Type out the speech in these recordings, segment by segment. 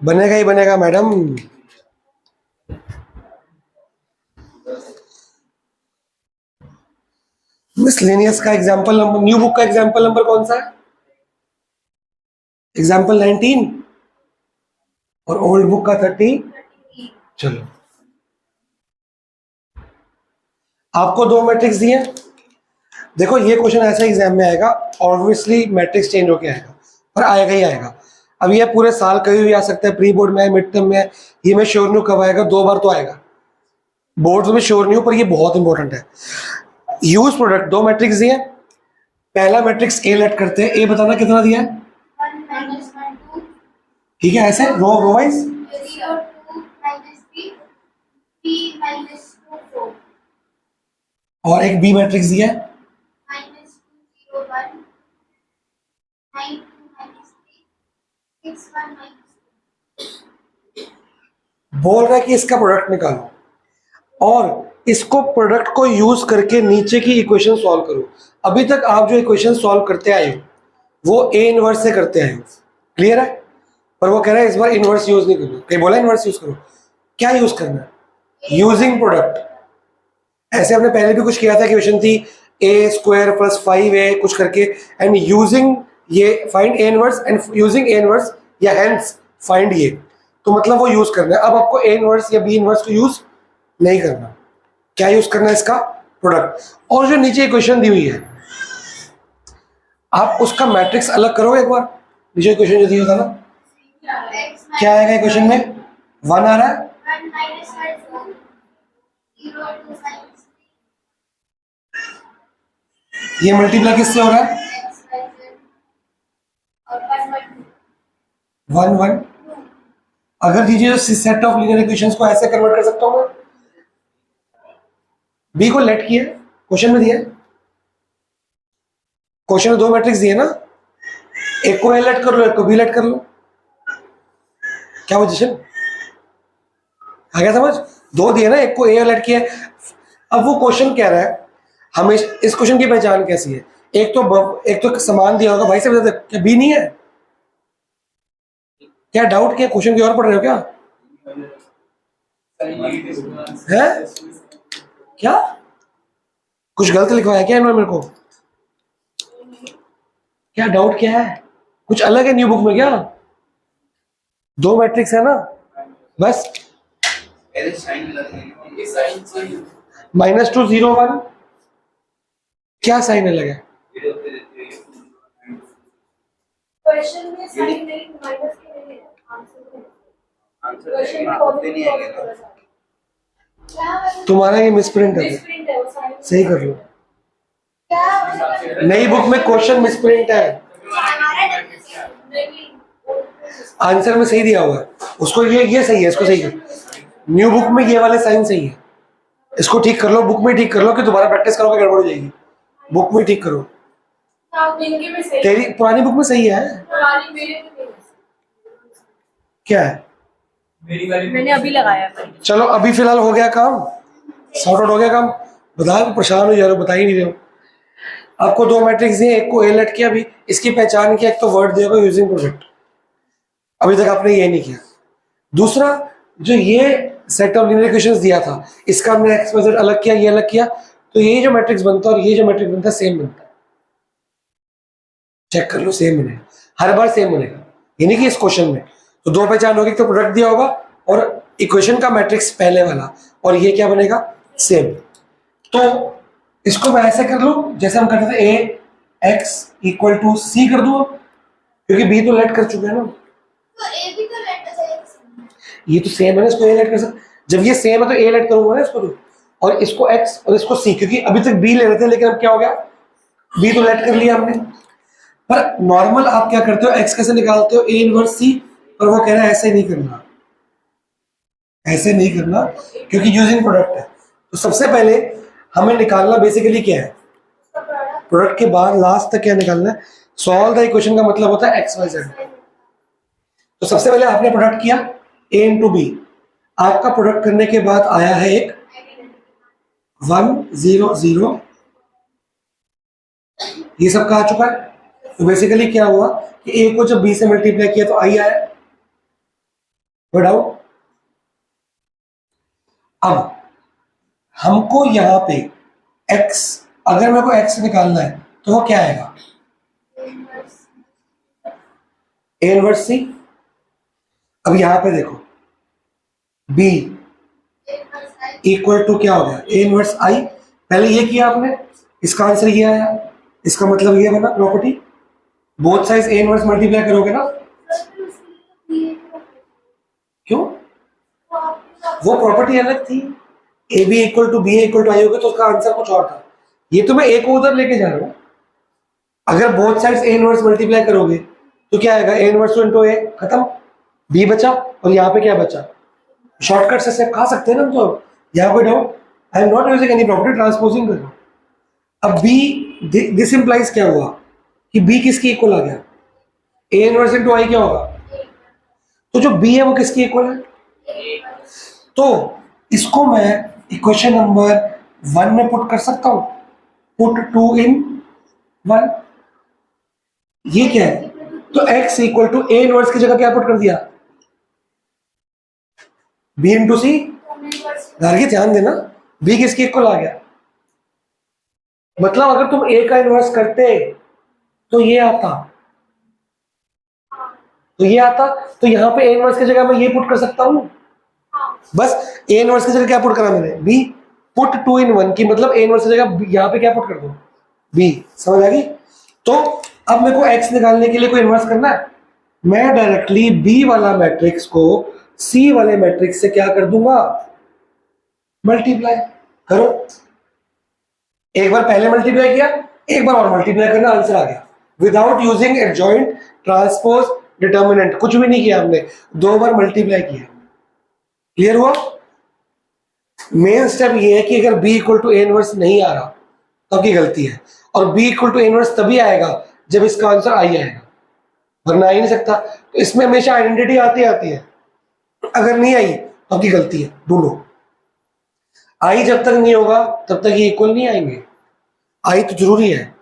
बनेगा ही बनेगा madam. Miscellaneous का एग्जाम्पल नंबर, न्यू बुक का एग्जाम्पल नंबर कौन सा है? एग्जाम्पल 19 और ओल्ड बुक का 30। चलो, आपको दो मैट्रिक्स दिए। देखो ये क्वेश्चन ऐसा एग्जाम में आएगा, ऑब्वियसली मैट्रिक्स चेंज होके आएगा, पर आएगा ही आएगा। अब ये पूरे साल कभी भी आ सकता है, प्री बोर्ड में है, मिड टर्म में है, ये मैं श्योर नहीं हूँ कब आएगा, 2 बार तो आएगा। बोर्ड्स में श्योर नहीं हूँ, पर ये बहुत इंपॉर्टेंट है। यूज प्रोडक्ट, दो मैट्रिक्स दिए। पहला मैट्रिक्स ए लेट करते हैं, ए बताना कितना दिया है। ठीक है, ऐसे रो वाइज। और एक बी मैट्रिक्स दिया है, बोल रहा है कि इसका प्रोडक्ट निकालो और इसको प्रोडक्ट को यूज करके नीचे की इक्वेशन सॉल्व करो। अभी तक आप जो इक्वेशन सॉल्व करते आए हो वो ए इनवर्स से करते आए हो, क्लियर है। पर वो कह रहा है इस बार इनवर्स यूज नहीं करो, कहीं बोला इनवर्स यूज करो। क्या यूज करना है? Using product. ऐसे हमने पहले भी कुछ किया था, क्वेश्चन थी ए स्क्वायर प्लस 5a कुछ करके, एंड यूजिंग ये find A inverse and using A inverse या हेंस फाइंड ये। तो मतलब वो यूज करना है। अब आपको ए इनवर्स या बी इनवर्स को यूज नहीं करना। क्या यूज करना है? इसका प्रोडक्ट। और जो नीचे इक्वेशन दी हुई है आप उसका मैट्रिक्स अलग करो एक बार। नीचे इक्वेशन जो दी होता ना, क्या आएगा इक्वेशन में? 1 आ रहा है, ये मल्टीप्लाई किससे हो रहा है? 1 1। अगर दीजिए सेट ऑफ लीनियर इक्वेशंस को ऐसे कन्वर्ट कर सकता हूं मैं। बी को लेट किया, क्वेश्चन में दिया है, क्वेश्चन में दो मैट्रिक्स दिए ना, एक को ए लेट कर लो, एक को बी लेट कर लो। क्या पोजीशन आ गया समझ? दो दिए ना, एक को ए लेट किया। अब वो क्वेश्चन कह रहा है हमें इस क्वेश्चन की पहचान कैसी है। एक तो समान दिया होगा भाई से बता, क्या बी नहीं है? क्या डाउट? क्या क्वेश्चन की और पढ़ रहे हो क्या है? क्या कुछ गलत लिखवाया क्या इन्होंने मेरे को? क्या डाउट क्या है? कुछ अलग है न्यू बुक में क्या? दो मैट्रिक्स है ना बस। -2 0 1, क्या साइन अलग है? क्वेश्चन में साइन नहीं, माइनस के नहीं है, आंसर क्वेश्चन में ऑप्शन नहीं है। तुम्हारा ये मिसप्रिंट है, सही कर लो। नई बुक में क्वेश्चन मिसप्रिंट है, आंसर में सही दिया हुआ है उसको। ये सही है, इसको सही कर। न्यू बुक में ये वाले साइन सही है, इसको ठीक कर लो, बुक में ठीक कर लो कि दोबारा प्रैक्टिस करोगे गड़बड़ हो जाएगी। बुक में ठीक करो। तेरी पुरानी बुक में सही है, क्या है? मैंने अभी लगाया। चलो अभी फिलहाल हो गया काम, सॉर्ट आउट हो गया काम। बताओ, परेशान हो जा रहे हो, बता ही नहीं रहे हो। आपको दो मैट्रिक्स दिए, एक को ए लेट किया, अभी इसकी पहचान किया, एक तो वर्ड दिया यूजिंग प्रोडक्ट, अभी तक आपने ये नहीं किया। दूसरा, जो ये सेट ऑफ लीनियर इक्वेशंस दिया था, इसका हमने एक्स वाई जेड अलग किया, ये अलग किया, तो ये जो मैट्रिक्स बनता है और ये जो मैट्रिक्स बनता है सेम बनता है। चेक कर लो, सेम बनेगा, हर बार सेम बनेगा। ये नहीं कि इस क्वेश्चन में तो दो पहचान होगी, तो प्रोडक्ट दिया होगा और इक्वेशन का मैट्रिक्स पहले वाला, और ये क्या बनेगा? सेम। तो इसको मैं ऐसे कर लूं जैसे हम करते थे, ए एक्स इक्वल टू सी कर दूं, क्योंकि बी तो लेट कर चुके हैं ना। तो ए भी तो लेट है। ये तो सेम है ना, इसको ए लेट कर सकते। जब ये सेम है तो ए लेट करूंगा ना इसको तो, और इसको एक्स और इसको सी, क्योंकि अभी तक बी ले रहे थे लेकिन अब क्या हो गया, बी तो लेट कर लिया हमने। पर नॉर्मल आप क्या करते हो, एक्स कैसे निकालते हो? A inverse C. पर वो कह रहा है ऐसे नहीं करना, ऐसे नहीं करना, क्योंकि यूजिंग प्रोडक्ट है। तो सबसे पहले हमें निकालना बेसिकली क्या है, प्रोडक्ट के बाद लास्ट तक क्या निकालना है? सॉल्व द इक्वेशन का मतलब होता है एक्स वाई जेड। तो सबसे पहले आपने प्रोडक्ट किया ए इंटू बी, आपका प्रोडक्ट करने के बाद आया है एक 1 0 0, ये सब कहा चुका है। तो बेसिकली क्या हुआ कि ए को जब बी से मल्टीप्लाई किया तो आई आया, कोई डाउट? अब हमको यहाँ पे x, अगर मेरे को x निकालना है तो वो क्या आएगा? a inverse c। अब यहाँ पे देखो b इक्वल टू क्या हो गया? a inverse i। पहले ये किया आपने, इसका आंसर ये आया, इसका मतलब ये बना property. Both sides a inverse multiply करोगे ना, क्यों? वो प्रॉपर्टी अलग थी। A B equal to B equal to I होगा तो उसका आंसर कुछ और था। ये तो मैं ए को उधर लेके जा रहा हूँ। अगर both sides A inverse multiply करोगे तो क्या आएगा? ए इनवर्स इनटू ए, खत्म। बी बचा और यहाँ पे क्या बचा? शॉर्टकट से स्टेप खा सकते हैं ना हम तो। यहाँ कोई doubt? I am not using any property, transposing कर रहा हूँ। अब बी, दिस इंप्लाइज क्या हुआ कि बी किसकी इक्वल आ गया? ए इनवर्स इनटू आई क्या होगा? तो जो बी है वो किसकी इक्वल है? तो इसको मैं इक्वेशन नंबर 1 में पुट कर सकता हूं, पुट 2 इन 1। ये क्या है? तो x equal to A inverse की जगह क्या पुट कर दिया? b into C. ध्यान देना, b किसकी इक्वल आ गया? मतलब अगर तुम a का इनवर्स करते तो ये आता, तो ये आता, तो यहाँ पे a इनवर्स की जगह मैं ये पुट कर सकता हूं। बस a इनवर्स की जगह क्या पुट करा मैंने? b। पुट 2 इन 1 की मतलब a इनवर्स की जगह यहाँ पे क्या पुट कर दो? b। समझ आ गई? तो अब मेरे को x निकालने के लिए कोई इन्वर्स करना है, मैं डायरेक्टली b वाला मैट्रिक्स को c वाले मैट्रिक्स से क्या कर दूंगा? मल्टीप्लाई करो। एक बार पहले मल्टीप्लाई किया, एक बार और मल्टीप्लाई करना, आंसर आ गया without using adjoint, transpose, determinant, कुछ भी नहीं किया हमने, 2 बार मल्टीप्लाई किया। क्लियर हुआ? मेन स्टेप ये है कि अगर b equal to A inverse नहीं आ रहा तब की गलती है, और b equal to A inverse तभी आएगा जब इसका आंसर आई आएगा, वरना आ ही नहीं सकता। तो इसमें हमेशा आइडेंटिटी आती है, अगर नहीं आई तो आपकी गलती है, ढूंढो। आई जब तक नहीं होगा तब तक ये इक्वल नहीं आएंगे। आई तो जरूरी है।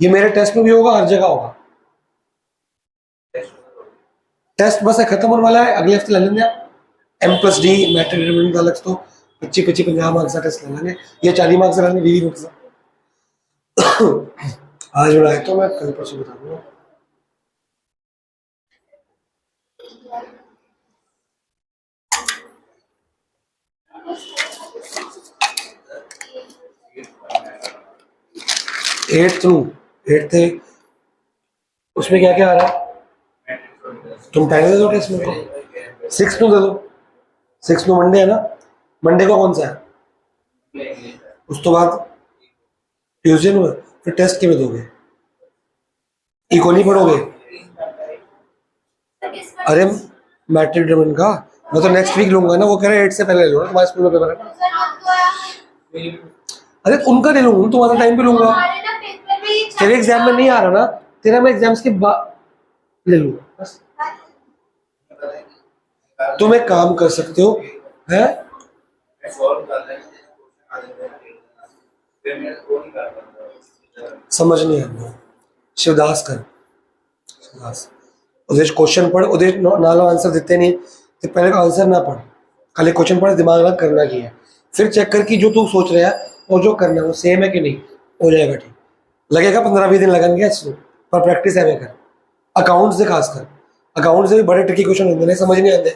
ये मेरे टेस्ट में भी होगा, हर जगह होगा। टेस्ट बस है, खत्म होने वाला है, अगले हफ्ते ले लेंगे आप। M plus D matrix determinant का अलग तो 25-50 मार्क्स का टेस्ट ले लेंगे, ये 40 मार्क्स का लेंगे, 20 मार्क्स का। आज बनाए तो मैं कल परसों बता दूंगा। एट्थ उसमें क्या क्या आ रहा है? तुम पहले दे दो टेस्ट में, 6 दे दो। 6 मंडे है ना, मंडे को कौन सा है? उस तो बाद ट्यूसडे में, फिर टेस्ट के में दोगे? इको नहीं पढ़ोगे? अरे मैट्रिक डिटरमिनेंट का मैं तो नेक्स्ट वीक लूंगा ना, वो कह रहे 8 से पहले ले लो ना, तुम्हारे स्कूल में पेपर है ना। अरे तो उनका ले लूंगा, तुम्हारा टाइम पे लूंगा। तेरे एग्जाम में नहीं आ रहा ना, तेरा मैं एग्जाम्स के बाद ले लूंगा बस। तुम एक काम कर सकते हो, है समझ नहीं आ रहा, शिवदास कर, शिवदास उदेश क्वेश्चन पढ़, उदेश नालो आंसर देते नहीं तो पहले का आंसर ना पढ़, खाली क्वेश्चन पढ़, दिमाग लगा करना की है, फिर चेक कर कि जो तू सोच रहा है और जो करना है वो सेम है कि नहीं, हो जाएगा ठीक। लगेगा 15-20 दिन लगेंगे इसमें, पर प्रैक्टिस है कर। अकाउंट्स से खासकर, अकाउंट्स से भी बड़े ट्रिकी क्वेश्चन होंगे, नहीं समझ नहीं आते।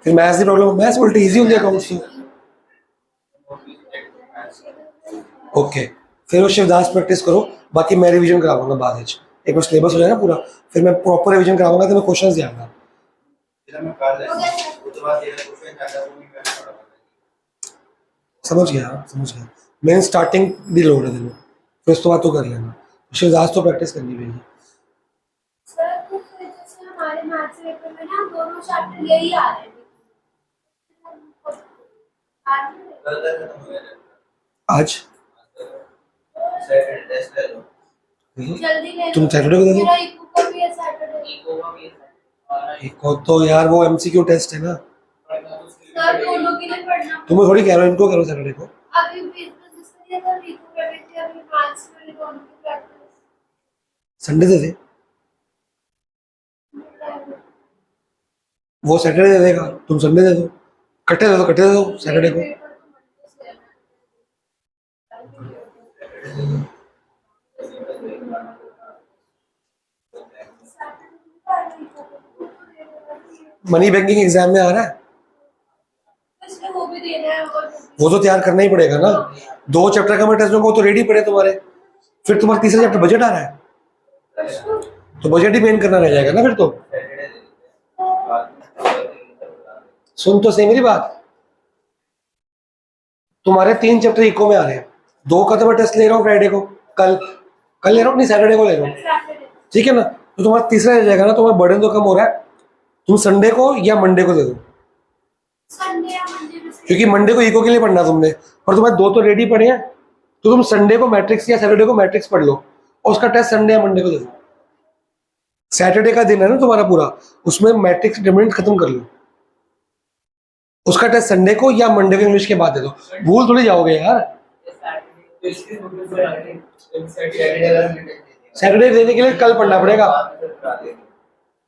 फिर मैथ्स की प्रॉब्लम, मैथ्स उल्टी इजी होंगे अकाउंट्स की। ओके, फिर वो शिवदास प्रैक्टिस करो, बाकी मैं रिवीजन कराऊंगा बाद में। एक बार सिलेबस हो जाए ना पूरा, फिर मैं प्रॉपर रिवीजन कराऊंगा, तो मैं क्वेश्चंस ध्यान। समझ गया। मेन स्टार्टिंग दी लोड है, फिर उस तो बात तो कर लेना, शिवदास तो प्रैक्टिस करनी पड़ेगी। सर तो फिर जैसे हमारे मैथ्स पेपर में ना दोनों चैप्टर यही आ रहे हैं आज जल्दी ले तुम सैटरडे को दे दो। मेरा इको का भी है सैटरडे। इको तो यार वो एमसीक्यू टेस्ट है ना, सर दोनों के लिए पढ़ना। तुम्हें थोड़ी कह रहा हूँ, इनको करो सैटरडे को। अभी बिजनेस जिसके लिए सर इको कर रही थी, अभी मैथ्स में दोनों की प्रैक्टिस। संडे दे दे। वो सैटरडे दे देगा, तुम संडे दे दो, कट्टे दे दो, कट्टे दे दो सैटरडे को। मनी बैंकिंग एग्जाम में आ रहा है, इसमें वो भी देना है और वो तो तैयार करना ही पड़ेगा ना। 2 चैप्टर का मैं टेस्ट दूंगा, वो तो रेडी पड़े तुम्हारे। फिर तुम्हारा तीसरा चैप्टर बजट आ रहा है, तो बजट ही मेन करना रह जाएगा ना फिर तो। सुन तो सही मेरी बात, तुम्हारे 3 चैप्टर इको में आ रहे हैं, 2 का तो मैं टेस्ट ले रहा हूँ फ्राइडे को, कल कल ले रहा हूँ, नहीं सैटरडे को ले रहा हूँ, सैटरडे ठीक है ना। तो तुम्हारा तीसरा रह जाएगा ना, तुम्हारा बर्डन तो कम हो रहा है। तुम संडे को या मंडे को दे दो, संडे या मंडे में से क्योंकि मंडे को इको के लिए पढ़ना तुमने, और तुम्हारे 2 तो रेडी पड़े हैं। तो तुम संडे को मैट्रिक्स या सैटरडे को मैट्रिक्स पढ़ लो, और उसका टेस्ट संडे या मंडे को दे दो। सैटरडे का दिन है ना तुम्हारा पूरा, उसमें मैट्रिक्स डिटरमिनेंट खत्म कर लो, उसका टेस्ट संडे को या मंडे को इंग्लिश के बाद दे दो। भूल थोड़ी जाओगे यार। सैटरडे देने के लिए कल पढ़ना पड़ेगा।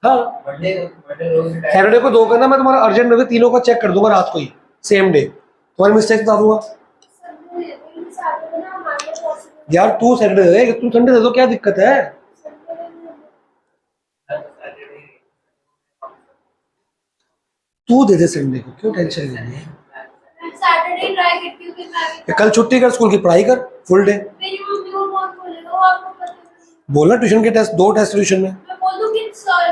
हाँ, सैटरडे को 2 करना, मैं तुम्हारा अर्जेंट में तीनों का चेक कर दूंगा रात को ही, सेम डे तुम्हारी मिस्टेक बता दूंगा। संडे सैटरडे ना हमारे पॉसिबल यार तू सैटरडे दे, तू संडे दे दो, क्या दिक्कत है। तू दे दे संडे को, क्यों टेंशन लेनी है। सैटरडे ट्राई करती हूँ कि मैं या कल छुट्टी कर, स्कूल की पढ़ाई कर फुल डे। मेरी मम्मी को कौन बोलेगा, वो आपको पता है। बोलना ट्यूशन के टेस्ट, 2 टेस्ट ट्यूशन में, मैं बोल दूँ कि सर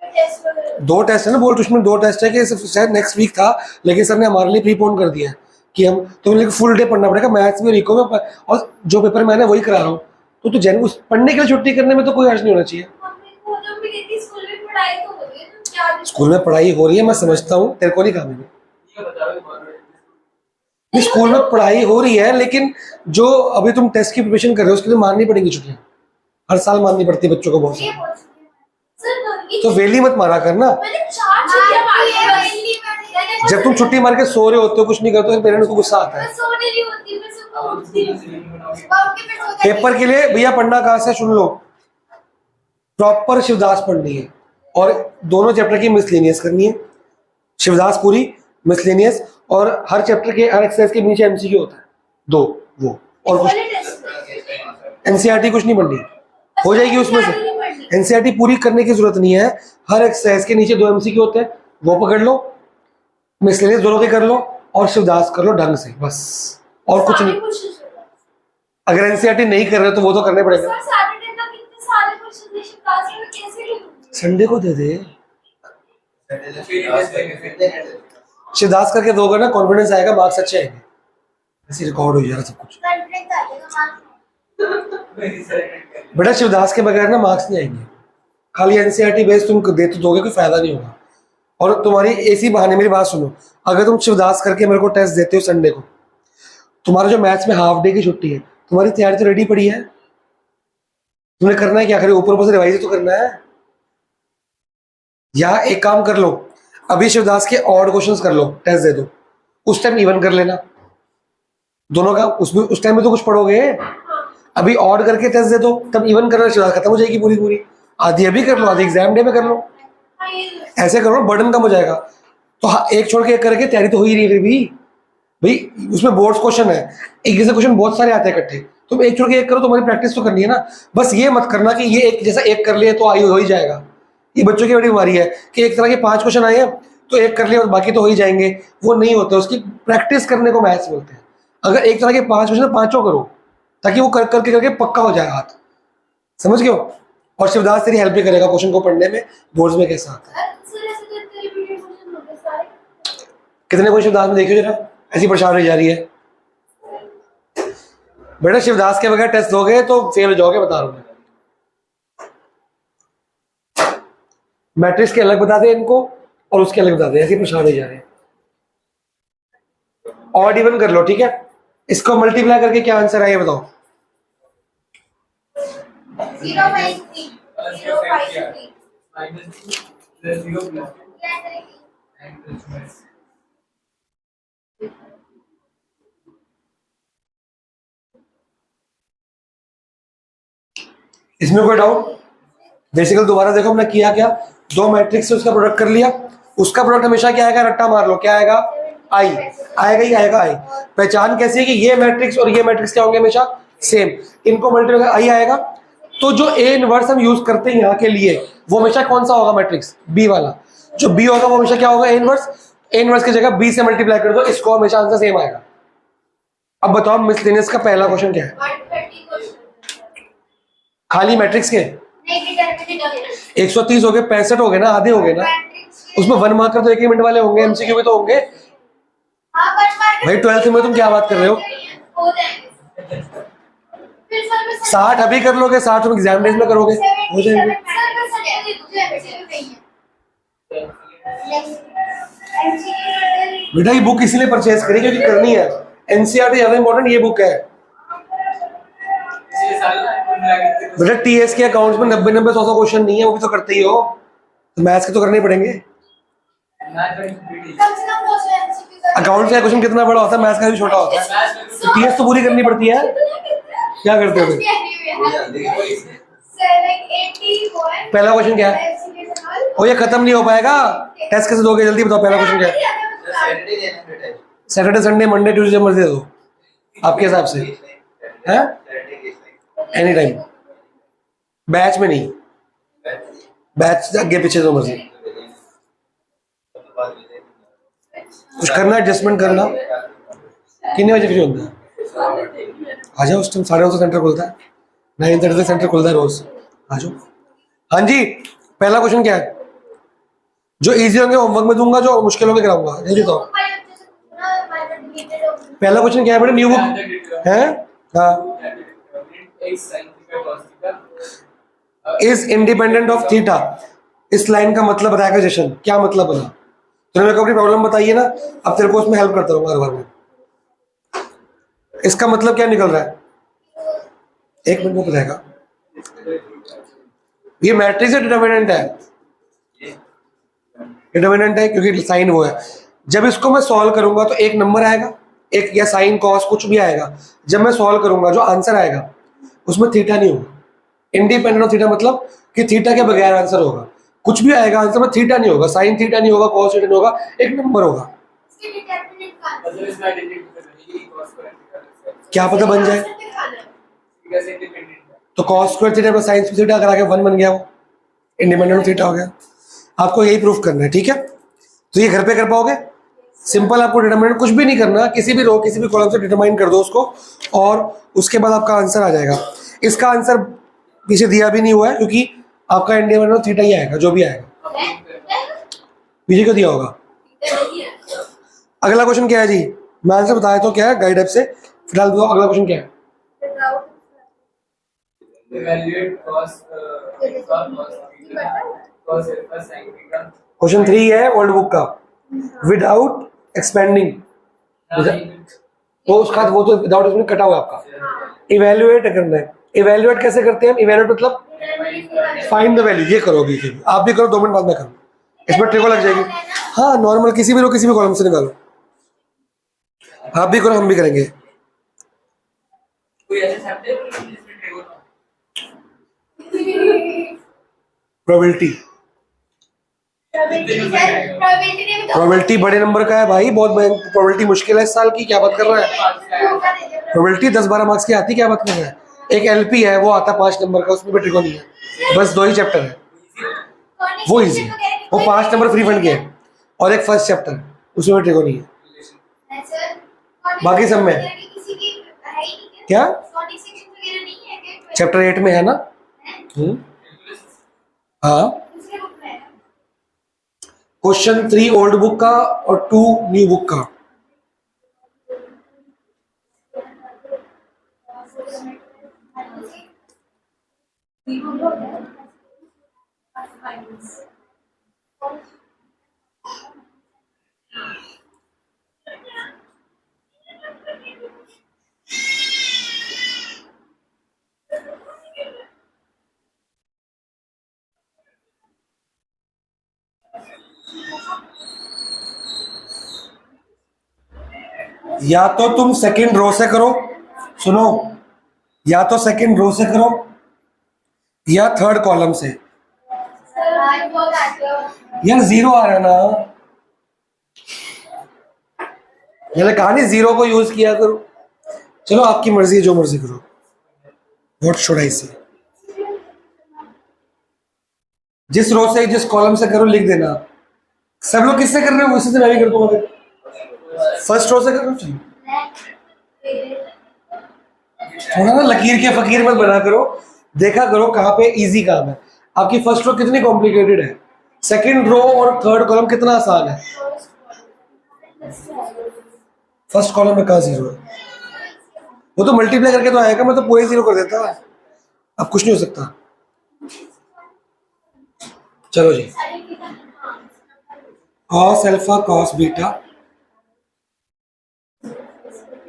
टेस्ट वगैरह 2 टेस्ट है ना, बोल ट्यूशन में 2 टेस्ट है कि शायद नेक्स्ट वीक था, लेकिन सर ने हमारे लिए प्रीपोन कर दिया है कि हम तो लेकिन फुल डे पढ़ना पड़ेगा, मैथ्स में रिको में, और जो पेपर मैंने वही करा रहा हूँ। तो जैन उस पढ़ने के लिए छुट्टी करने में तो कोई हर्ज नहीं होना चाहिए। मम्मी को जब भी कहती स्कूल में पढ़ाई तो हो रही है, तो क्या स्कूल में पढ़ाई हो रही है, मैं समझता हूँ, तेरे को नहीं काम है। नहीं, स्कूल में पढ़ाई हो रही है, लेकिन जो अभी तुम टेस्ट की प्रिपरेशन कर रहे हो उसके लिए मारनी पड़ेंगी छुट्टियां, हर साल मारनी पड़ती है बच्चों को बहुत ये सारी। बोल सर ये तो वेली मत मारा करना। मैंने 4 छुट्टियां मारी है। जब तुम छुट्टी मार के सो रहे होते हो, कुछ नहीं करते हो, पेरेंट्स को गुस्सा आता है। मैं सो नहीं रही होती, मैं सुबह उठती हूँ। पेपर के लिए भैया पढ़ना कहाँ से, सुन लो, प्रॉपर शिवदास पढ़नी है, और दोनों चैप्टर की मिसलेनियस करनी है, शिवदास पूरी मिसलेनियस, और हर चैप्टर के हर एक्सरसाइज के नीचे एमसीक्यू होता है 2 वो, और कुछ एनसीईआरटी कुछ नहीं पढ़नी, हो जाएगी उसमें से। एनसीईआरटी पूरी करने की जरूरत नहीं है, हर एक्सरसाइज के नीचे 2 एमसीक्यू होते हैं, वो पकड़ लो, मिसलेनियस दोनों के कर लो, और शिवदास कर लो ढंग से, बस और कुछ नहीं। अगर एनसीईआरटी नहीं कर रहे तो वो तो करने पड़ेगा। सर सैटरडे तक इतने सारे क्वेश्चन क्लास में कैसे लिखूंगी? संडे को दे दे, शिवदास करके दोगे ना, कॉन्फिडेंस आएगा, मार्क्स अच्छे आएंगे, ऐसे रिकॉर्ड हो जाएगा सब कुछ। बेटा शिवदास के बगैर ना मार्क्स नहीं आएंगे, खाली एनसीईआरटी बेस तुम दे तो दोगे, कोई फायदा नहीं होगा। और तुम्हारी ऐसी बहाने, मेरी बात सुनो, अगर तुम शिवदास करके मेरे को टेस्ट देते हो संडे को, तुम्हारा जो मैथ्स में हाफ डे की छुट्टी है, तुम्हारी तैयारी तो रेडी पड़ी है, तुम्हें करना है क्या, करे ऊपर ऊपर से रिवाइज तो करना है। या एक काम कर लो, अभी शिवदास के ऑड क्वेश्चंस कर लो, टेस्ट दे दो, उस टाइम इवन कर लेना दोनों का, उसमें उस टाइम में तो कुछ पढ़ोगे। अभी ऑड करके टेस्ट दे दो, तब इवन करना, शिवदास खत्म हो जाएगी पूरी पूरी, आधी अभी कर लो, आधी एग्जाम डे में कर लो, ऐसे करो, बर्डन कम हो जाएगा। तो हाँ, एक छोड़ के एक करके तैयारी तो हो ही रही है फिर भी भाई, उसमें बोर्ड्स क्वेश्चन है, एक जैसे क्वेश्चन बहुत सारे आते हैं इकट्ठे, तुम एक छोड़ के एक करो, तुम्हारी प्रैक्टिस तो करनी है ना। बस ये मत करना कि ये एक जैसा एक कर लिए तो आई हो ही जाएगा, ये बच्चों की बड़ी बीमारी है कि एक तरह के 5 क्वेश्चन आए हैं तो एक कर लिया और बाकी तो हो ही जाएंगे, वो नहीं होते, उसकी प्रैक्टिस करने को मैथ्स बोलते हैं। अगर एक तरह के 5 क्वेश्चन 5 करो, ताकि वो करके करके पक्का हो जाएगा हाथ, समझ गए हो। और शिवदास तेरी हेल्प भी करेगा क्वेश्चन को पढ़ने में, बोर्ड्स में कैसा आता है। कितने क्वेश्चन शिवदास में देखियो जरा, ऐसी परेशान हो जा रही है। बेटा शिवदास के बगैर टेस्ट दोगे तो फेल हो जाओगे, बता रहा हूं। मैट्रिक्स के अलग बता दे इनको, और उसके अलग बता दे, ऐसे परेशान हो जा रहे हैं। ऑड इवन कर लो, ठीक है। इसको मल्टीप्लाई करके क्या आंसर आए बताओ। 053 इसमें कोई डाउट? बेसिकली दोबारा देखो हमने किया क्या, 2 मैट्रिक्स से उसका प्रोडक्ट कर लिया, उसका प्रोडक्ट हमेशा क्या आएगा, रट्टा मार लो, क्या आएगा, आई आएगा ही आएगा आई। पहचान कैसी है कि ये मैट्रिक्स और ये मैट्रिक्स क्या होंगे, हमेशा सेम, इनको मल्टीप्लाई आई आएगा। तो जो ए इनवर्स हम यूज करते हैं यहाँ के लिए वो हमेशा कौन सा होगा, मैट्रिक्स बी वाला। जो बी होगा वो हमेशा क्या होगा, ए इनवर्स। ए इनवर्स की जगह बी से मल्टीप्लाई कर दो, इसको हमेशा आंसर सेम आएगा। अब बताओ मिसलेनियस का पहला क्वेश्चन क्या है, 130 क्वेश्चन खाली मैट्रिक्स के नहीं डिटरमिनेंट हो गया 130 हो गए, 65 हो गए ना, आधे हो गए ना। उसमें 1 मार्कर तो 1 मिनट वाले होंगे, एमसीक्यू भी तो होंगे हां 1 मार्क भाई। 12th में तुम क्या बात कर रहे हो, हो जाएंगे फिर सर मैं 60 अभी कर लोगे, 60 तुम एग्जाम डेज में करोगे, हो जाएंगे। सर मैं सर नहीं है बेटा ये बुक इसीलिए परचेज करी क्योंकि करनी है, एनसीईआरटी ज्यादा इंपॉर्टेंट ये बुक है बेटा। टीएस के अकाउंट्स में 90 100 क्वेश्चन नहीं है, वो भी तो करते ही हो, तो मैथ्स के तो करने ही पड़ेंगे। अकाउंट्स का क्वेश्चन कितना बड़ा होता है, मैथ्स का भी छोटा होता है, तो टीएस तो पूरी करनी पड़ती है। क्या करते हो पहला क्वेश्चन क्या है, और ये खत्म नहीं हो पाएगा, टेस्ट कैसे दोगे, जल्दी बताओ पहला क्वेश्चन क्या है। सैटरडे संडे मंडे ट्यूसडे मर्जी दे दो आपके हिसाब से, है एनी टाइम, बैच में नहीं, बैच आगे पीछे दो मर्जी, कुछ करना एडजस्टमेंट करना। कितने बजे फ्री होता है, आ जाओ, उस टाइम 9:30 सेंटर खुलता है, 9:30 सेंटर खुलता है रोज, आ जाओ। हाँ जी, पहला क्वेश्चन क्या है, जो इजी होंगे होमवर्क में दूंगा, जो मुश्किल होंगे कराऊंगा, जल्दी बताओ। पहला क्वेश्चन क्या है बेटा, न्यू बुक है, हाँ, इज इंडिपेंडेंट ऑफ थीटा, इस लाइन का मतलब बताएगा जशन, क्या मतलब बना, तो मेरे को अपनी प्रॉब्लम बताइए ना, अब तेरे को उसमें हेल्प करता रहूंगा हर बार में। इसका मतलब क्या निकल रहा है, एक मिनट में बताएगा। ये मैट्रिक्स है, डिटरमिनेंट है, डिटरमिनेंट है क्योंकि साइन वो है। जब इसको मैं सॉल्व करूंगा तो एक नंबर आएगा, एक या साइन कॉस कुछ भी आएगा, जब मैं सॉल्व करूंगा जो आंसर आएगा उसमें थीटा नहीं होगा। इंडिपेंडेंट ऑफ थीटा मतलब कि थीटा के बगैर आंसर होगा, कुछ भी आएगा आंसर में थीटा नहीं होगा, साइन थीटा नहीं होगा, कॉस थीटा नहीं होगा, एक नंबर होगा। क्या पता बन जाए, तो cos square theta plus sine square theta अगर आगे 1 बन गया, वो इंडिपेंडेंट ऑफ थीटा हो गया। आपको यही प्रूफ करना है, ठीक है, तो ये घर पे कर पाओगे, सिंपल। आपको डिटरमिनेंट कुछ भी नहीं करना, किसी भी रो किसी भी कॉलम से डिटरमाइन कर दो उसको, और उसके बाद आपका आंसर आ जाएगा। इसका आंसर पीछे दिया भी नहीं हुआ है क्योंकि आपका इंडिपेंडेंट ऑफ थीटा ही आएगा, जो भी आएगा पीछे क्यों दिया होगा। अगला क्वेश्चन क्या है जी, मैं आंसर बताया तो क्या है गाइड ऐप से, फिलहाल बताओ अगला क्वेश्चन क्या है। क्वेश्चन 3 है ओल्ड बुक का, विदाउट एक्सपेंडिंग, तो उसका वो तो विदाउट एक्सपेंडिंग कटा हुआ आपका। इवेल्युएट करना है, इवेल्युएट कैसे करते हैं हम, इवेल्युएट मतलब फाइंड द वैल्यू, ये करो अभी, आप भी करो, 2 मिनट बाद में करो, इसमें ट्रिको लग जाएगी। हाँ नॉर्मल किसी भी रो किसी भी कॉलम से निकालो, आप भी करो हम भी करेंगे। प्रोबेबिलिटी, प्रोबेबिलिटी बड़े नंबर का है भाई, बहुत प्रोबेबिलिटी मुश्किल है इस साल की, क्या बात कर रहा है। प्रोबेबिलिटी 10-12 मार्क्स की आती, क्या बात कर रहा है। एक एलपी है वो आता 5 नंबर का, उसमें भी ट्रिको नहीं है, बस 2 ही चैप्टर है, वो इजी, वो 5 नंबर फ्री फंड के है, और एक फर्स्ट चैप्टर उसमें भी ट्रिको नहीं है, बाकी सब में क्या चैप्टर 8 में है ना। हाँ, क्वेश्चन 3 ओल्ड बुक का और 2 न्यू बुक का। या तो तुम सेकंड रो से करो, सुनो, या तो सेकंड रो से करो या थर्ड कॉलम से, यार जीरो आ रहा है ना, मैंने कहा नहीं जीरो को यूज किया करो। चलो आपकी मर्जी, जो मर्जी करो। व्हाट शुड आई से? जिस रो से जिस कॉलम से करो लिख देना। सब लोग किससे कर रहे हो? उसी से मैं भी कर दूंगा। फर्स्ट रो से कर रहे हो। चलो थोड़ा ना लकीर के फकीर मत बना करो, देखा करो कहाँ पे इजी काम है। आपकी फर्स्ट रो कितनी कॉम्प्लिकेटेड है, सेकंड रो और थर्ड कॉलम कितना आसान है। फर्स्ट कॉलम में कहाँ जीरो है? वो तो मल्टीप्लाई करके तो आएगा, मैं तो पूरे जीरो कर देता। अब कुछ नहीं हो सकता। चलो जी, cos alpha cos beta,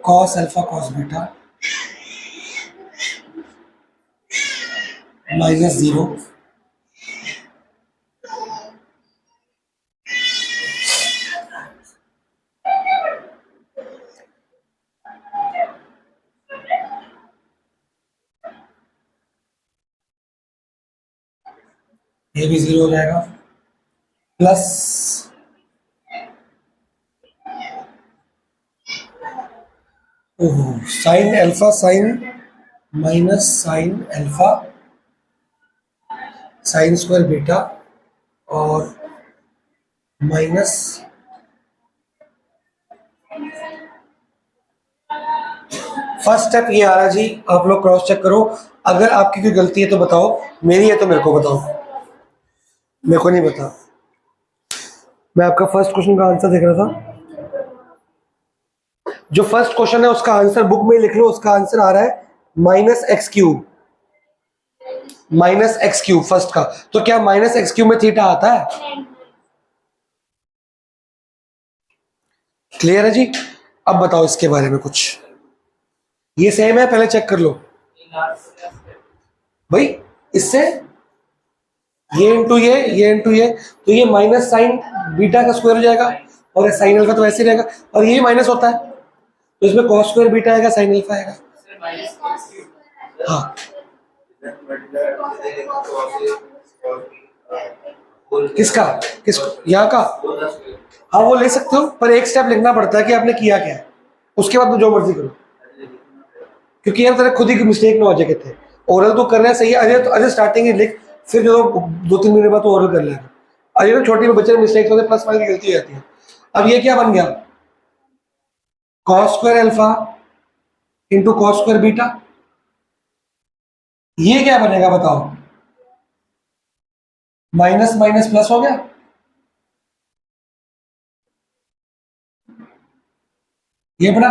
cos alpha cos beta minus zero ये भी जीरो हो जाएगा, प्लस ओहो sine alpha sine minus sine alpha sine square beta और माइनस फर्स्ट स्टेप ये आ रहा जी। आप लोग क्रॉस चेक करो, अगर आपकी कोई गलती है तो बताओ, मेरी है तो मेरे को बताओ, मेरे को नहीं बता। मैं आपका फर्स्ट क्वेश्चन का आंसर देख रहा था। जो फर्स्ट क्वेश्चन है उसका आंसर बुक में लिख लो। उसका आंसर आ रहा है minus x cube, minus x cube first का। तो क्या माइनस एक्स क्यूब में थीटा आता है? क्लियर है जी? अब बताओ इसके बारे में कुछ। ये सेम है, पहले चेक कर लो भाई। इससे ये इंटू ये इंटू ये, तो ये माइनस साइन बीटा का स्क्वायर हो जाएगा और साइन अल्फा तो वैसे ही रहेगा, और ये माइनस होता है तो इसमें कॉस स्क्वायर बीटा आएगा, साइन अल्फा आएगा। हाँ किसका यहाँ का? हाँ वो ले सकते हो, पर एक स्टेप लिखना पड़ता है कि आपने किया क्या है, उसके बाद तो जो मर्जी करो, क्योंकि यार तेरे खुद ही मिस्टेक ना हो जाए। थे ओरल तो करना है सही है अजय, तो अजय स्टार्टिंग ही लिख, फिर जो 2-3 महीने बाद तो ओरल कर लेगा। अजय तो छोटी में बच्चे में मिस्टेक होते, प्लस माइनस की गलती हो जाती है। अब ये क्या बन गया? Cos square alpha into cos square beta. ये क्या बनेगा बताओ? माइनस माइनस प्लस हो गया। ये बना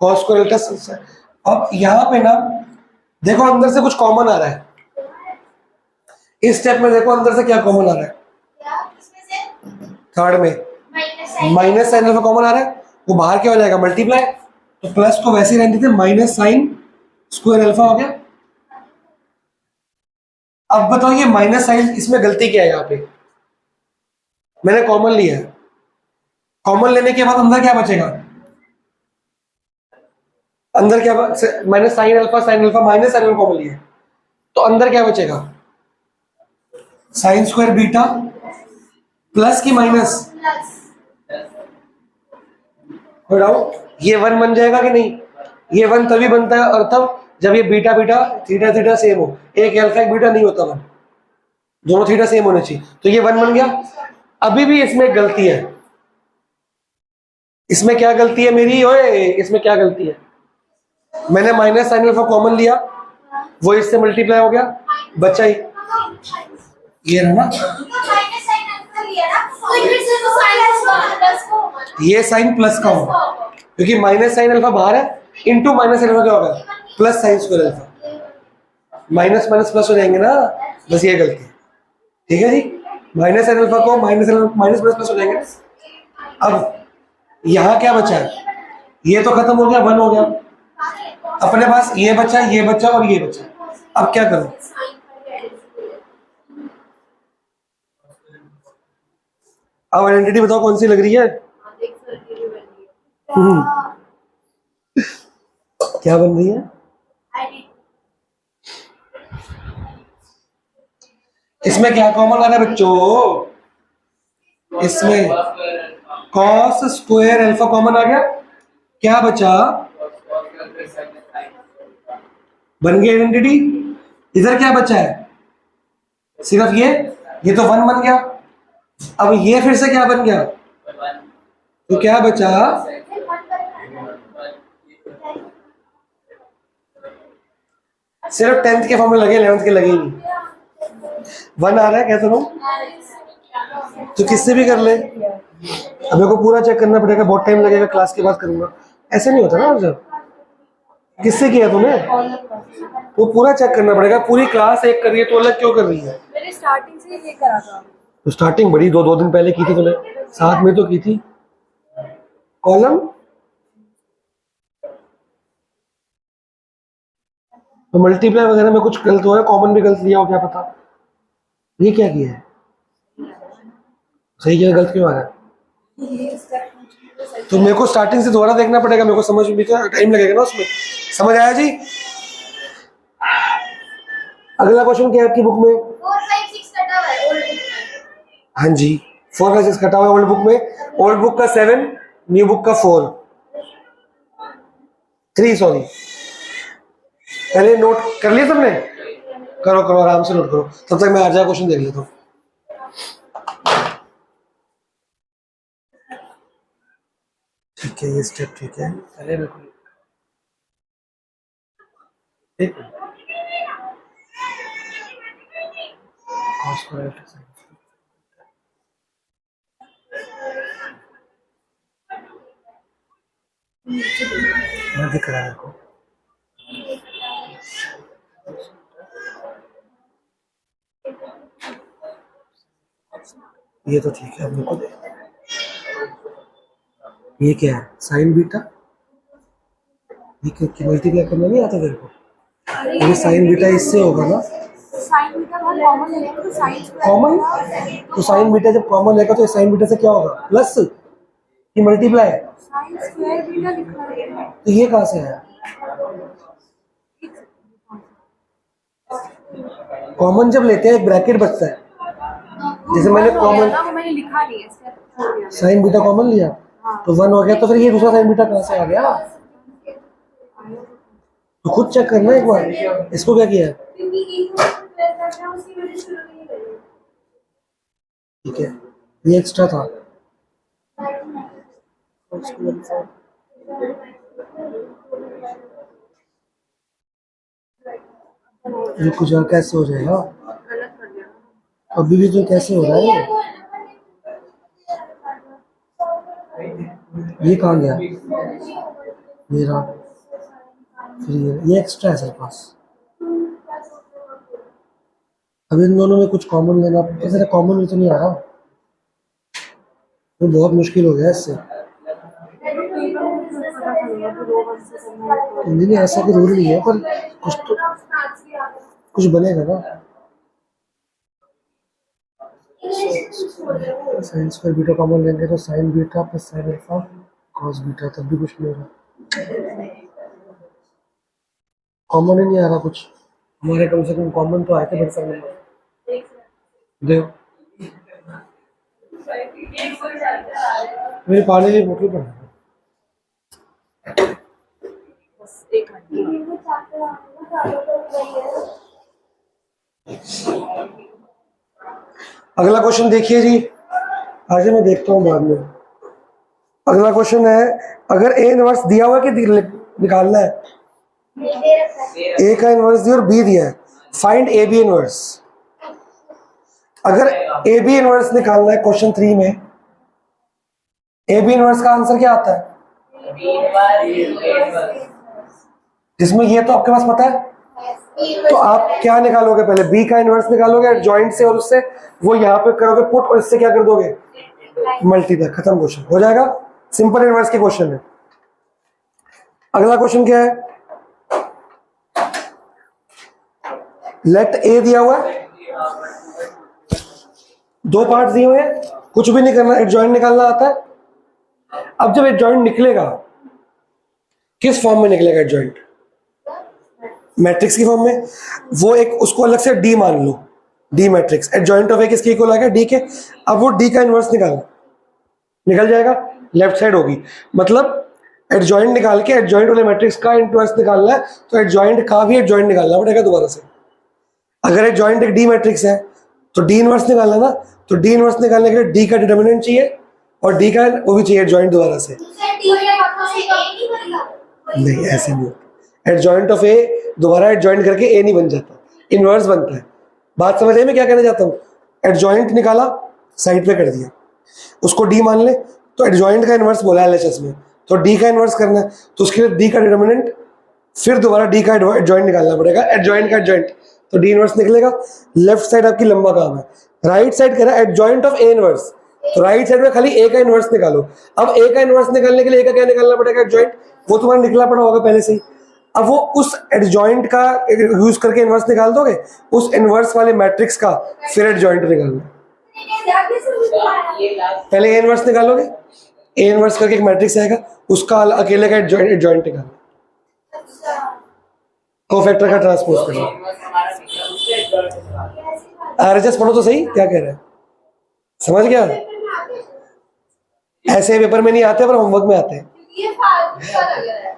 कॉस स्क्वायर अल्फा। अब यहां पे ना देखो अंदर से कुछ कॉमन आ रहा है। इस स्टेप में देखो अंदर से क्या कॉमन आ रहा है? थर्ड में माइनस साइन अल्फा कॉमन आ रहा है, वो बाहर क्या हो जाएगा? मल्टीप्लाई। तो प्लस को वैसे ही रहने देते, माइनस साइन स्क्वायर अल्फा हो गया। अब बताओ ये माइनस साइन, इसमें गलती क्या है? यहाँ पे मैंने कॉमन लिया है, कॉमन लेने के बाद अंदर क्या बचेगा? अंदर क्या minus sine alpha minus sine alpha common लिया है, तो अंदर क्या बचेगा? साइन स्क्वायर बीटा प्लस की माइनस, ये 1 बन जाएगा कि नहीं? ये 1 तभी बनता है और तब जब ये beta beta theta theta same हो। एक अल्फा एक बीटा नहीं होता 1, दोनों थीटा सेम होने चाहिए, तो ये 1 बन गया। अभी भी इसमें गलती है। इसमें क्या गलती है मेरी? ओए इसमें क्या गलती है? मैंने माइनस साइन अल्फा कॉमन लिया, वो इससे मल्टीप्लाई हो गया, बचा ही ये रहा ना, ये साइन प्लस का होगा क्योंकि माइनस साइन अल्फा बाहर है, इंटू माइनस साइन अल्फा क्या होगा? Plus sine square alpha. Minus minus plus हो जाएंगे ना, बस ये गलती है। ठीक है जी, माइनस साइन अल्फा को माइनस माइनस प्लस हो जाएंगे। अब यहाँ क्या बचा है? ये तो खत्म हो गया, 1 हो गया। अपने पास ये बचा और ये बचा। अब क्या करूं? अब आइडेंटिटी बताओ कौन सी लग रही है? क्या बन रही है? इसमें क्या कॉमन आ रहा है बच्चों? इसमें कॉस स्क्वायर अल्फा कॉमन आ गया, क्या बचा, बन गया आइडेंटिटी। इधर क्या बचा है, सिर्फ ये तो 1 बन गया। अब ये फिर से क्या बन गया, तो क्या बचा, सिर्फ 10th के फॉर्म में लगे, 11th के लगे ही नहीं। 1 आ रहा है कहता हूँ, तो किससे भी कर ले। अब मेरे को पूरा चेक करना पड़ेगा, बहुत टाइम लगेगा, क्लास के बाद करूंगा। ऐसे नहीं होता ना, जब किससे किया तूने, वो पूरा चेक करना पड़ेगा। पूरी क्लास एक कर रही है तो अलग क्यों कर रही है। मैंने स्टार्टिंग से ही करा था। तो स्टार्टिंग बड़ी दो दिन पहले की थी तूने, साथ में तो की थी। कॉलम तो मल्टीप्लाई वगैरह में कुछ गलत हुआ है, कॉमन भी गलत लिया हो, क्या पता। ये क्या किया है, सही किया, गलत क्यों आ रहा है। तो मेरे को स्टार्टिंग से दोबारा देखना पड़ेगा, मेरे को समझ में टाइम लगेगा ना उसमें। समझ आया जी। अगला क्वेश्चन क्या है आपकी बुक में, 4 5 6 कटा हुआ है ओल्ड बुक में। हाँ जी 4 का 6 कटा हुआ है ओल्ड बुक में। ओल्ड बुक का 7, न्यू बुक का 4 3 सॉरी। पहले नोट कर लिया तुमने, करो करो आराम से नोट करो, तब तक मैं आ जाए क्वेश्चन देख लेता हूँ। ठीक है, ये स्टेप ठीक है। पहले मेरे को एक cos square delta sin मैं दिख रहा है मेरे को। ये तो ठीक है, अब मेरे को दे। ये क्या है, साइन बीटा, ये मल्टीप्लाई करना नहीं आता तेरे को, ये साइन बीटा इससे होगा ना, साइन बीटा का कॉमन लेंगे तो साइन कॉमन। तो साइन बीटा जब कॉमन लेगा तो साइन बीटा से क्या होगा, प्लस कि मल्टीप्लाई, साइन स्क्वायर बीटा लिखा है। तो ये कहाँ से आया, कॉमन जब लेते हैं एक ब्रैकेट बचता है, जैसे मैंने कॉमन मैंने लिखा नहीं है, साइन बीटा कॉमन लिया तो 1 हो गया, तो फिर ये दूसरा साइन बीटा कहाँ से आ गया, तो खुद चेक करना एक बार। इसको क्या किया है, ठीक है, ये एक्स्ट्रा था। ये कुछ और कैसे हो जाएगा, अभी भी तो कैसे हो रहा है, ये कहाँ गया, ये रहा, फिर ये एक्स्ट्रा है सर पास। अब इन दोनों में कुछ कॉमन लेना, जैसे कॉमन में तो नहीं आ रहा, वो बहुत मुश्किल हो गया इससे। नहीं ऐसा कोई रूल नहीं है, पर कुछ तो कुछ बनेगा ना। साइन स्क्वायर बीटा कॉमन लेंगे तो sign beta plus sine alpha cos beta, तब भी कुछ नहीं हो रहा, कॉमन ही नहीं आ रहा कुछ। हमारे कम से कम कॉमन तो आए थे बड़े सारे नंबर, देखो मेरे पानी की बोतल पर अगला क्वेश्चन देखिए जी, आज मैं देखता हूँ बाद में। अगला क्वेश्चन है, अगर ए इनवर्स दिया हुआ कि निकालना है, ए का इनवर्स दिया और बी दिया है, फाइंड ए बी इनवर्स। अगर ए बी इनवर्स निकालना है क्वेश्चन 3 में, ए बी इनवर्स का आंसर क्या आता है, जिसमें ये तो आपके पास पता है, तो आप क्या निकालोगे, पहले बी का इनवर्स निकालोगे जॉइंट से, और उससे वो यहाँ पे करोगे पुट, और इससे क्या कर दोगे मल्टीप्लाई, खत्म, क्वेश्चन हो जाएगा। सिंपल इनवर्स के क्वेश्चन है। अगला क्वेश्चन क्या है, लेट ए दिया हुआ है, 2 पार्ट दिए हुए हैं, कुछ भी नहीं करना, एडजॉइंट निकालना आता है। अब जब एडजॉइंट निकलेगा, किस फॉर्म में निकलेगा एडजॉइंट, मैट्रिक्स की फॉर्म में। वो एक उसको अलग से डी मान लो, डी मैट्रिक्स एडजॉइंट ऑफ ए किसके इक्वल आएगा, डी के। अब वो डी का इनवर्स निकालना, निकल जाएगा, लेफ्ट साइड होगी, मतलब एडजॉइंट निकाल के एडजॉइंट वाले मैट्रिक्स का इनवर्स निकालना है, तो एडजॉइंट का भी एडजॉइंट निकालना पड़ेगा दोबारा से। अगर एडजॉइंट एक डी मैट्रिक्स है तो डी इनवर्स निकालना ना, तो डी इनवर्स निकालने के लिए डी का डिटर्मिनेंट चाहिए और डी का वो भी चाहिए एडजॉइंट दोबारा से। नहीं ऐसे नहीं होता, एडजॉइंट ऑफ ए दोबारा एडजॉइंट करके ए नहीं बन जाता, इनवर्स बनता है। बात समझ आई मैं क्या कहना चाहता हूँ? एडजॉइंट निकाला, साइड पे कर दिया, उसको डी मान ले, तो एडजॉइंट का इनवर्स बोला एलएचएस में, तो डी का इनवर्स करना है, तो उसके लिए डी का डिटर्मिनेंट, फिर दोबारा डी का एडजॉइंट निकालना पड़ेगा, एडजॉइंट का एडजॉइंट, तो डी इनवर्स निकलेगा। लेफ्ट साइड आपकी लंबा काम है, राइट साइड कह रहा है एडजॉइंट ऑफ ए इनवर्स, तो राइट साइड में खाली ए का इनवर्स निकालो। अब ए का इनवर्स निकालने के लिए ए का क्या निकालना पड़ेगा, एडजॉइंट, वो तुम्हारा निकला पड़ा होगा पहले से ही। अब वो उस एडजॉइंट का यूज करके इनवर्स निकाल दोगे, उस इनवर्स वाले मैट्रिक्स का फिर एडजॉइंट निकालना। पहले ए इनवर्स निकालोगे, ए इनवर्स करके एक मैट्रिक्स आएगा, उसका अकेले का एडजॉइंट निकालना, कोफैक्टर का ट्रांसपोज करना। आरएचएस पढ़ो तो सही, क्या कह रहे हैं, समझ गया? ऐसे पेपर में नहीं आते पर होमवर्क में आते हैं।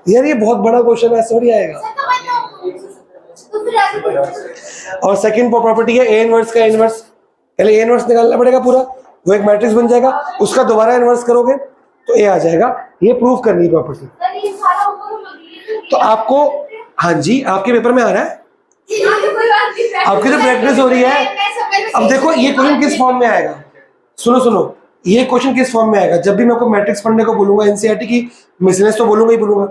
यार ये बहुत बड़ा क्वेश्चन है, थोड़ी आएगा। और सेकंड प्रॉपर्टी है ए इनवर्स का इनवर्स, पहले ए इनवर्स निकालना पड़ेगा पूरा, वो एक मैट्रिक्स बन जाएगा, उसका दोबारा इनवर्स करोगे तो ए आ जाएगा, ये प्रूव करनी है प्रॉपर्टी। तो आपको, हाँ जी आपके पेपर में आ रहा है, आपकी तो प्रैक्टिस हो रही है। अब देखो ये क्वेश्चन किस फॉर्म में आएगा, सुनो ये क्वेश्चन किस फॉर्म में आएगा, जब भी मैं आपको मैट्रिक्स पढ़ने को बोलूंगा एनसीईआरटी की मिसलेनियस तो बोलूंगा ही बोलूंगा,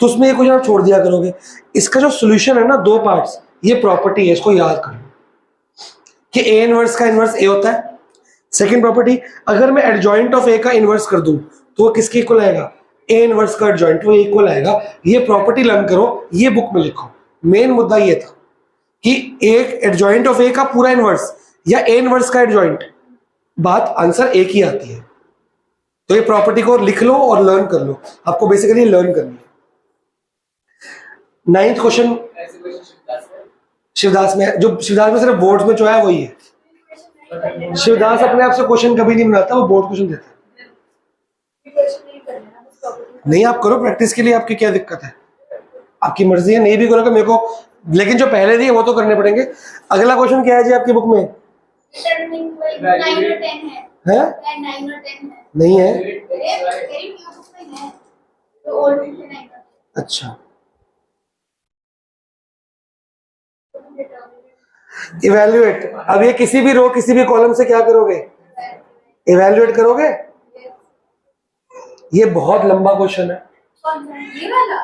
तो उसमें ये क्वेश्चन आप छोड़ दिया करोगे। इसका जो सोल्यूशन है ना, दो पार्ट्स, ये प्रॉपर्टी है, इसको याद करो कि ए इनवर्स का इनवर्स ए होता है। सेकंड प्रॉपर्टी, अगर मैं एडजॉइंट ऑफ ए का इनवर्स कर दूं तो वो किसके इक्वल आएगा, ए इनवर्स का एडजॉइंट, वो इक्वल आएगा। ये प्रॉपर्टी लर्न करो, ये बुक में लिखो। मेन मुद्दा ये था कि एक एडजॉइंट ऑफ ए का पूरा इनवर्स या ए इनवर्स का एडजॉइंट, बात आंसर एक ही आती है। तो ये प्रॉपर्टी को लिख लो और लर्न कर लो, आपको बेसिकली लर्न करनी है। 9th क्वेश्चन शिवदास में, जो शिवदास में सिर्फ बोर्ड्स में जो है वही है। शिवदास अपने आप से क्वेश्चन कभी नहीं बनाता, वो बोर्ड क्वेश्चन देता है। नहीं आप करो प्रैक्टिस के लिए, आपकी क्या दिक्कत है, आपकी मर्जी है, नहीं भी करोगे मेरे को, लेकिन जो पहले दिए वो तो करने पड़ेंगे। अगला क्वेश्चन क्या है जी आपकी बुक में? 9 और 10 है। है 9 और 10 है। नहीं है? मेरी न्यू बुक में है, तो ओल्ड बुक में 9 है। अच्छा, इवैल्यूएट, अब ये किसी भी रो किसी भी कॉलम से क्या करोगे, इवैल्यूएट करोगे। ये बहुत लंबा क्वेश्चन है, कौन सा? ये वाला?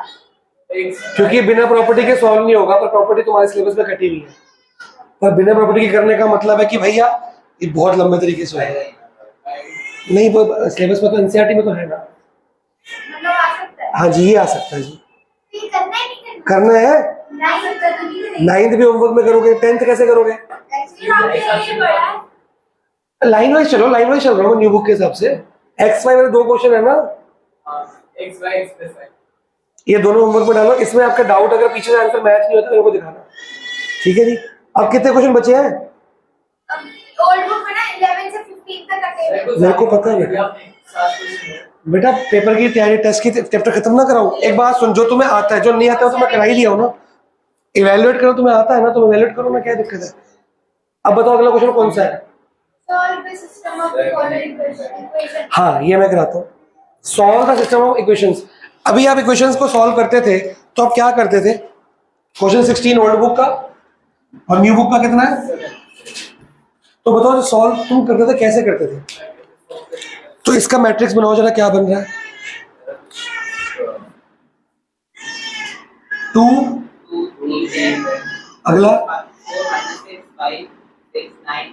क्योंकि बिना प्रॉपर्टी के सॉल्व नहीं होगा, पर प्रॉपर्टी तुम्हारे सिलेबस में कटी हुई है। पर बिना प्रॉपर्टी के करने का मतलब है कि भैया ये बहुत लंबे तरीके से होगा। नहीं वो सिलेबस में तो एनसीईआरटी में तो है ना, मतलब आ सकता है। हाँ जी ये आ सकता है जी, ये करना है नहीं करना है। 9 तक तो नहीं करेंगे। 9th भी होमवर्क में करोगे, 10th कैसे करोगे? एक्चुअली हमने ये पढ़ा है। लाइन वाइज चलो, लाइन वाइज चल रहा हूँ न्यू बुक के हिसाब से। एक्स वाई वाले दो क्वेश्चन है ना, X Y X plus Y, ये दोनों होमवर्क में डालो। इसमें आपका डाउट अगर पीछे से आंसर मैच नहीं होता तो मेरे को दिखाना, ठीक है जी। अब कितने क्वेश्चन बचे हैं? ओल्ड बुक में ना 11 से 15 तक कटे हुए हैं। मेरे को पता है बेटा, पेपर की तैयारी, टेस्ट की चैप्टर खत्म ना कराऊं। एक बात सुन, जो तुम्हें आता है, जो नहीं आता है तो मैं करा ही लिया हूं ना। इवैल्यूएट करो, तुम्हें आता है ना तो इवैल्यूएट करो ना, क्या दिक्कत है। अब बताओ अगला क्वेश्चन कौन सा है? Solve the system of the following equation. हाँ ये मैं कराता हूँ, solve the system of equations. अभी आप इक्वेशंस को सॉल्व करते थे तो आप क्या करते थे? क्वेश्चन 16 ओल्ड बुक का और न्यू बुक का कितना है, तो बताओ सॉल्व तुम करते थे कैसे करते थे? तो इसका मैट्रिक्स बनाओ जरा, क्या बन रहा है? 2, अगला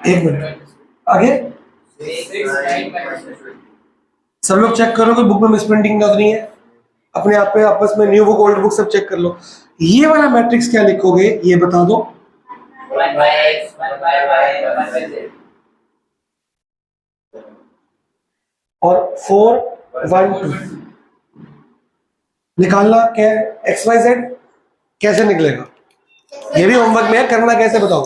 1 मिनट आगे, सब लोग चेक करो कि बुक में मिसप्रिंटिंग नहीं है। अपने आप पे आपस में न्यू बुक ओल्ड बुक सब चेक कर लो। ये वाला मैट्रिक्स क्या लिखोगे ये बता दो। 1 by x 1 by y 1 by z और 4 1 2 निकालना क्या है, एक्स वाई जेड कैसे निकलेगा? ये भी होमवर्क में है, करना कैसे बताओ?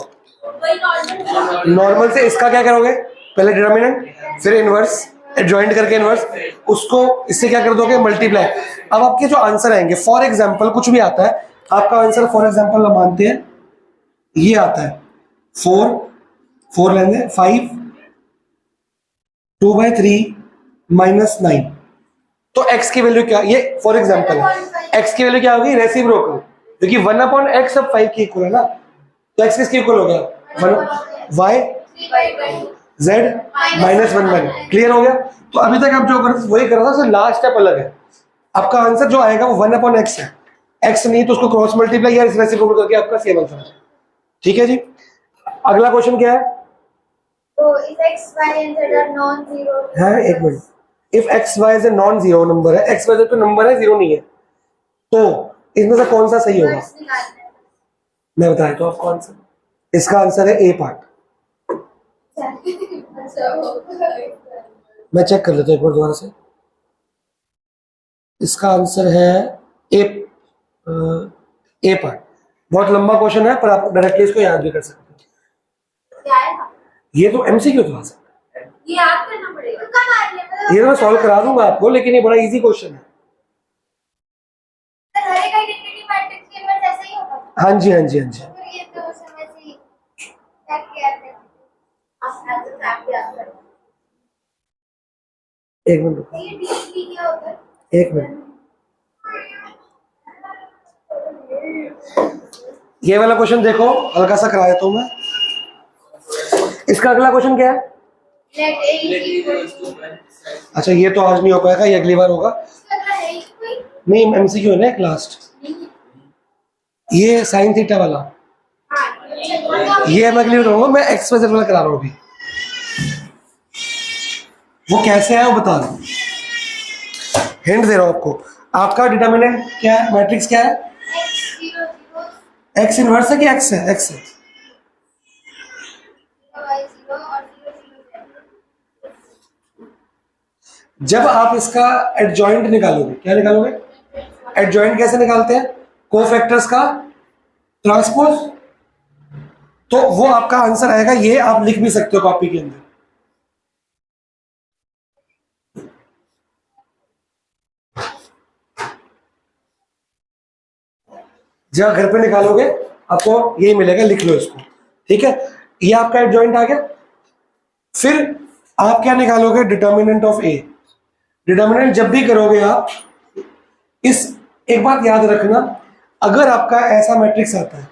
नॉर्मल से इसका क्या करोगे, पहले डिटर्मिनेंट फिर इनवर्स, एडजॉइंट करके इनवर्स, उसको इससे क्या कर दोगे, मल्टीप्लाई। अब आपके जो आंसर आएंगे, फॉर एग्जांपल कुछ भी आता है, आपका आंसर फॉर एग्जांपल हम मानते हैं ये आता है 4 लेंगे 5 2/3 -9, तो x की वैल्यू क्या, ये फॉर एग्जांपल है, x की वैल्यू क्या होगी, रेसिप्रोकल, क्योंकि 1/x अब 5 की इक्वल है ना, तो x किसके इक्वल हो गया, y z -1/1। क्लियर हो गया। तो अभी तक आप जो कर वही कर रहा था, लास्ट स्टेप अलग है। आपका आंसर जो आएगा वो 1/x है, x नहीं तो उसको क्रॉस मल्टीप्लाई या रेसिप्रोकल करके आपका सेम आंसर है। ठीक है जी। अगला क्वेश्चन क्या है, तो if x, y and z are non-zero, है एक minute, if X Y is a non zero number है, एक्स वाई तो नंबर है, जीरो नहीं है, तो इसमें से कौन सा सही होगा, inverse निकालना है। मैं बताया तो आपको आंसर, इसका आंसर है ए पार्ट। मैं चेक कर लेता हूँ एक बार दोबारा से, इसका आंसर है ए पार्ट। बहुत लंबा क्वेश्चन है पर आप डायरेक्टली इसको याद भी कर सकते हैं, क्या आएगा? ये तो एमसीक्यू तो आ सकता है, ये याद करना पड़ेगा। तुक्का मार लिया, मतलब ये तो मैं सॉल्व करा दूंगा आपको, लेकिन ये बड़ा इजी क्वेश्चन है। हर एक आइडेंटिटी मैट्रिक्स के इनवर्स ऐसा ही होगा। हाँ जी हाँ जी हाँ जी। फिर ये तो समय से ही टैग किया है। आप ऐसे टैग किया है। एक मिनट रुको, ये डीपी क्या होता है? एक मिनट, ये वाला क्वेश्चन देखो, हल्का सा करा देता हूं मैं। इसका अगला क्वेश्चन क्या है, लेट ए इक्वल टू, अच्छा ये तो आज नहीं हो पाएगा, ये अगली बार होगा। इसका क्या है कोई? नहीं एमसीक्यू है ना एक लास्ट, ये साइन थीटा वाला, हां, ये मैं अगली बार करूंगा, मैं एक्स वाई जेड वाला करा रहा हूं अभी। वो कैसे है वो बता रहा हूं, हिंट दे रहा हूं आपको। आपका डिटर्मिनेंट क्या है, मैट्रिक्स क्या है, x 0 0 एक्स इनवर्स है कि एक्स है, एक्स है। y 0 और 0 0 जब आप इसका एडजॉइंट निकालोगे, क्या निकालोगे, एडजॉइंट कैसे निकालते हैं, कोफैक्टर्स का ट्रांसपोज, तो वो आपका आंसर आएगा, ये आप लिख भी सकते हो कॉपी के अंदर। जब घर पे निकालोगे आपको यही मिलेगा, लिख लो इसको, ठीक है। ये आपका एडजॉइंट आ गया। फिर आप क्या निकालोगे, डिटर्मिनेंट ऑफ ए। डिटर्मिनेंट जब भी करोगे आप, इस एक बात याद रखना, अगर आपका ऐसा मैट्रिक्स आता है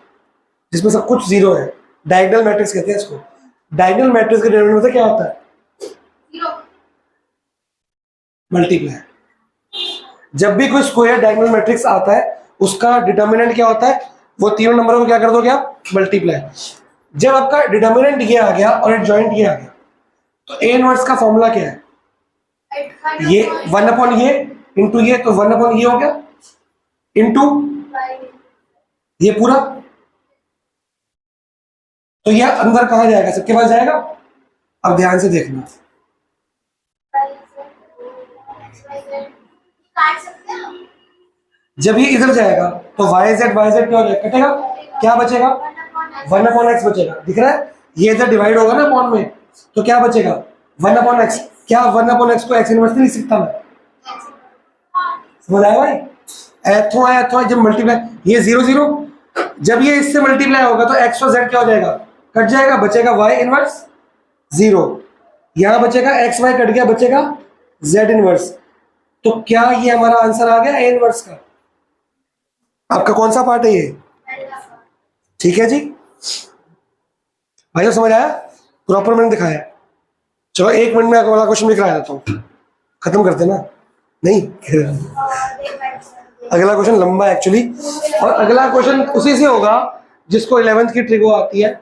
जिसमें सब कुछ जीरो है, डायगोनल मैट्रिक्स कहते हैं इसको, डायगोनल मैट्रिक्स के डिटर्मिनेंट में क्या होता है, 0 मल्टीप्लाई। जब भी कोई स्क्वायर डायगोनल मैट्रिक्स आता है उसका डिटर्मिनेंट क्या होता है, वो तीनों नंबरों को क्या कर दोगे आप, मल्टीप्लाई। जब आपका डिटर्मिनेंट ये आ गया और एडजॉइंट ये आ गया, तो ए इनवर्स का फॉर्मूला क्या है, ये 1/, ये इंटू ये, तो 1/, ये हो गया, इंटू ये पूरा, तो ये अंदर कहाँ जाएगा, सबके पास जाएगा। अब ध्यान से देखना, काट सकते हैं। जब ये इधर जाएगा तो वाई जेड क्या हो जाएगा, कटेगा, क्या बचेगा, 1/x बचेगा, दिख रहा है, ये इधर डिवाइड होगा ना अपॉन में, तो क्या बचेगा 1/x। क्या 1/x को x इनवर्स नहीं लिख सकता मैं, समझ आया भाई, एथो है एथो है, जब मल्टीप्लाई ये 0 0, जब ये इससे मल्टीप्लाई होगा तो x और z क्या हो जाएगा, कट जाएगा, बचेगा y इनवर्स 0, यहां बचेगा x y कट गया, बचेगा z इनवर्स। तो क्या ये हमारा आंसर आ गया a इनवर्स का। आपका कौन सा पार्ट है ये, ठीक है जी भाई, समझ आया, प्रॉपर मैंने दिखाया। चलो 1 मिनट में अगला क्वेश्चन भी करा देता हूँ, खत्म करते ना, नहीं अगला क्वेश्चन लंबा है एक्चुअली, और अगला क्वेश्चन उसी से होगा जिसको 11th की ट्रिगो आती है,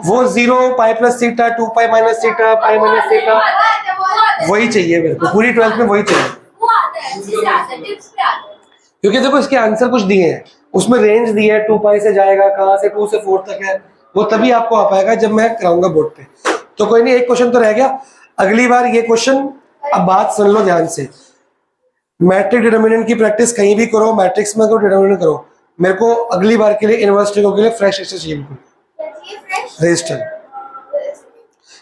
वो 0 pi plus theta 2 pi minus theta pi minus theta, वही चाहिए मेरे को, पूरी 12th में वही चाहिए। क्योंकि देखो इसके आंसर कुछ दिए हैं, उसमें रेंज दी है, 2 पाई से जाएगा कहाँ से, 2 से 4 तक है, वो तभी आपको आ पाएगा जब मैं कराऊंगा बोर्ड पे। तो कोई नहीं, एक क्वेश्चन तो रह गया, अगली बार ये क्वेश्चन, अब बात सुन लो ध्यान से, मैट्रिक डिटर्मिनेंट की प्रैक्टिस कहीं भी करो, मैट्रिक्स में करो, डिटर्मिनेंट करो, मेरे को अगली बार के लिए इनवर्स ट्रिको के लिए फ्रेश रजिस्टर चाहिए बिल्कुल ये फ्रेश रजिस्टर।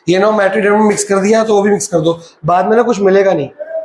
ये ना मैट्रिक में मिक्स कर दिया तो वो भी मिक्स कर दो, बाद में ना कुछ मिलेगा नहीं।